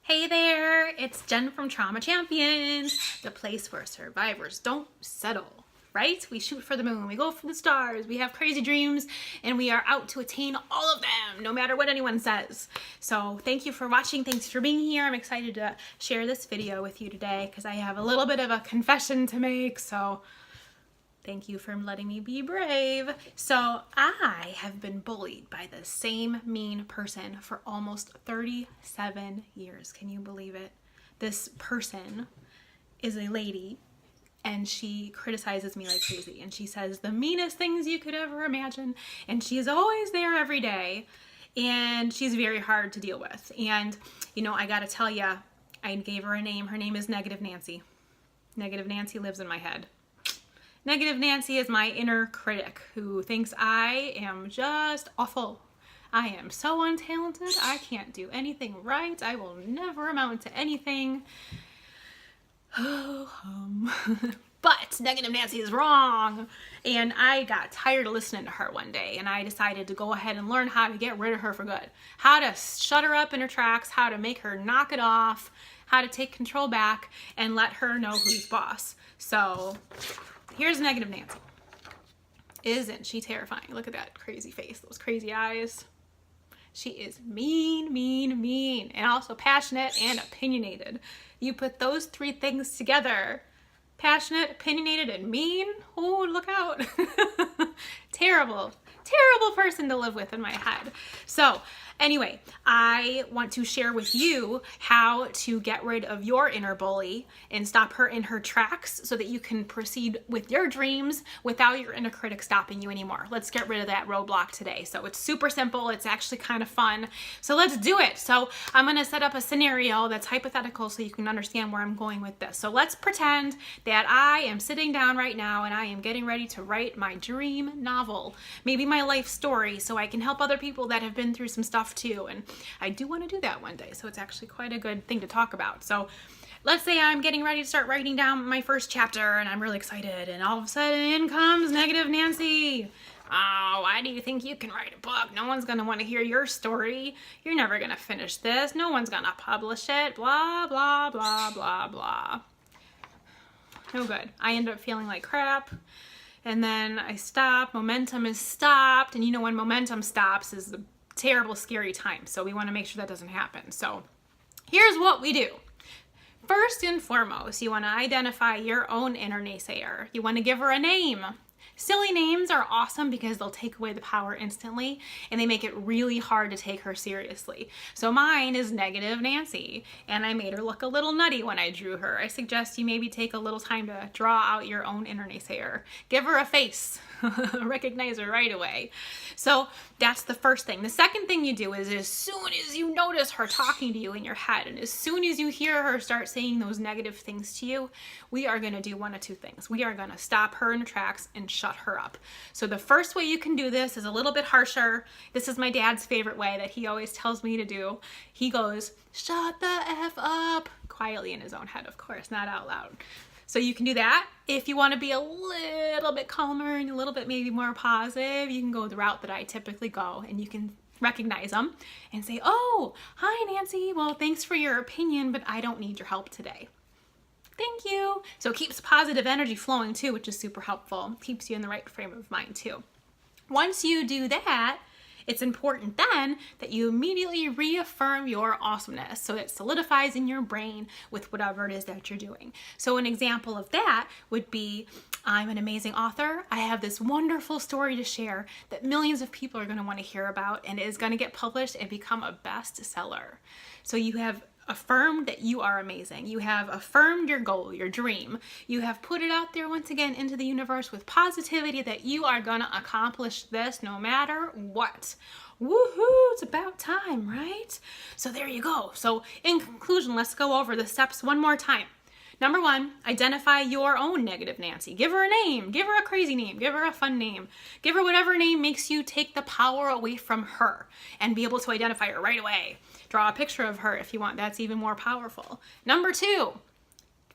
Hey there, it's Jen from Trauma Champions, the place where survivors don't settle, right? We shoot for the moon, we go for the stars, we have crazy dreams, and we are out to attain all of them, no matter what anyone says. So thank you for watching, thanks for being here. I'm excited to share this video with you today because I have a little bit of a confession to make, so thank you for letting me be brave. So I have been bullied by the same mean person for almost 37 years. Can you believe it? This person is a lady and she criticizes me like crazy. And she says the meanest things you could ever imagine. And she is always there every day. And she's very hard to deal with. And, you know, I gotta tell you, I gave her a name. Her name is Negative Nancy. Negative Nancy lives in my head. Negative Nancy is my inner critic who thinks I am just awful. I am so untalented. I can't do anything right. I will never amount to anything. But Negative Nancy is wrong. And I got tired of listening to her one day and I decided to go ahead and learn how to get rid of her for good. How to shut her up in her tracks, how to make her knock it off, how to take control back and let her know who's boss. So here's Negative Nancy. Isn't she terrifying? Look at that crazy face, those crazy eyes. She is mean, mean, mean, and also passionate and opinionated. You put those three things together, passionate, opinionated, and mean, oh, look out. Terrible, terrible person to live with in my head. So anyway, I want to share with you how to get rid of your inner bully and stop her in her tracks so that you can proceed with your dreams without your inner critic stopping you anymore. Let's get rid of that roadblock today. So it's super simple. It's actually kind of fun. So let's do it. So I'm going to set up a scenario that's hypothetical so you can understand where I'm going with this. So let's pretend that I am sitting down right now and I am getting ready to write my dream novel, maybe my life story, so I can help other people that have been through some stuff too, and I do want to do that one day, so it's actually quite a good thing to talk about. So let's say I'm getting ready to start writing down my first chapter and I'm really excited, and all of a sudden in comes Negative Nancy. Oh, why do you think you can write a book? No one's going to want to hear your story. You're never going to finish this. No one's going to publish it. Blah, blah, blah, blah, blah. No good. I end up feeling like crap. And then I stop. Momentum is stopped. And you know when momentum stops is the terrible, scary time. So we want to make sure that doesn't happen. So here's what we do. First and foremost, you want to identify your own inner naysayer. You want to give her a name. Silly names are awesome because they'll take away the power instantly and they make it really hard to take her seriously. So mine is Negative Nancy and I made her look a little nutty when I drew her. I suggest you maybe take a little time to draw out your own inner naysayer. Give her a face. Recognize her right away. So that's the first thing. The second thing you do is as soon as you notice her talking to you in your head and as soon as you hear her start saying those negative things to you, we are going to do one of two things. We are going to stop her in her tracks and shut her up. So the first way you can do this is a little bit harsher. This is my dad's favorite way that he always tells me to do. He goes, "Shut the F up," quietly in his own head, of course, not out loud. So you can do that. If you want to be a little bit calmer and a little bit maybe more positive, you can go the route that I typically go and you can recognize them and say, "Oh, hi Nancy. Well, thanks for your opinion, but I don't need your help today. Thank you." So it keeps positive energy flowing too, which is super helpful. Keeps you in the right frame of mind too. Once you do that, it's important then that you immediately reaffirm your awesomeness so it solidifies in your brain with whatever it is that you're doing. So an example of that would be, I'm an amazing author. I have this wonderful story to share that millions of people are going to want to hear about and is going to get published and become a bestseller. So you have affirmed that you are amazing. You have affirmed your goal, your dream. You have put it out there once again into the universe with positivity that you are going to accomplish this no matter what. Woohoo, it's about time, right? So there you go. So in conclusion, let's go over the steps one more time. Number one, identify your own Negative Nancy. Give her a name. Give her a crazy name. Give her a fun name. Give her whatever name makes you take the power away from her and be able to identify her right away. Draw a picture of her if you want. That's even more powerful. Number two,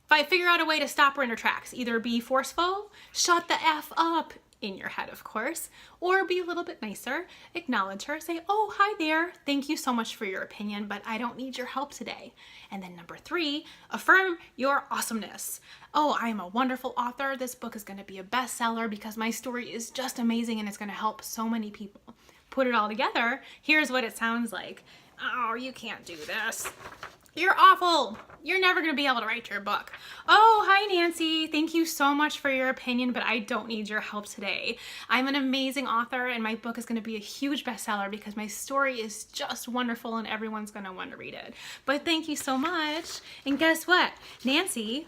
figure out a way to stop her in her tracks. Either be forceful, shut the F up, in your head, of course, or be a little bit nicer, acknowledge her, say, oh, hi there, thank you so much for your opinion, but I don't need your help today. And then number 3, affirm your awesomeness. Oh, I am a wonderful author. This book is going to be a bestseller because my story is just amazing and it's going to help so many people. Put it all together, here's what it sounds like. Oh, you can't do this. You're awful. You're never going to be able to write your book. Oh, hi, Nancy. Thank you so much for your opinion, but I don't need your help today. I'm an amazing author, and my book is going to be a huge bestseller because my story is just wonderful and everyone's going to want to read it. But thank you so much. And guess what? Nancy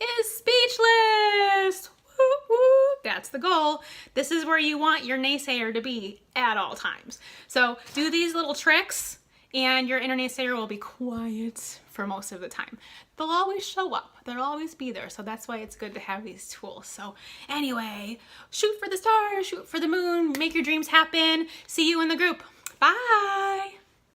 is speechless. Woo, woo. That's the goal. This is where you want your naysayer to be at all times. So do these little tricks and your inner naysayer will be quiet for most of the time. They'll always show up. They'll always be there. So that's why it's good to have these tools. So anyway, shoot for the stars, shoot for the moon, make your dreams happen. See you in the group. Bye.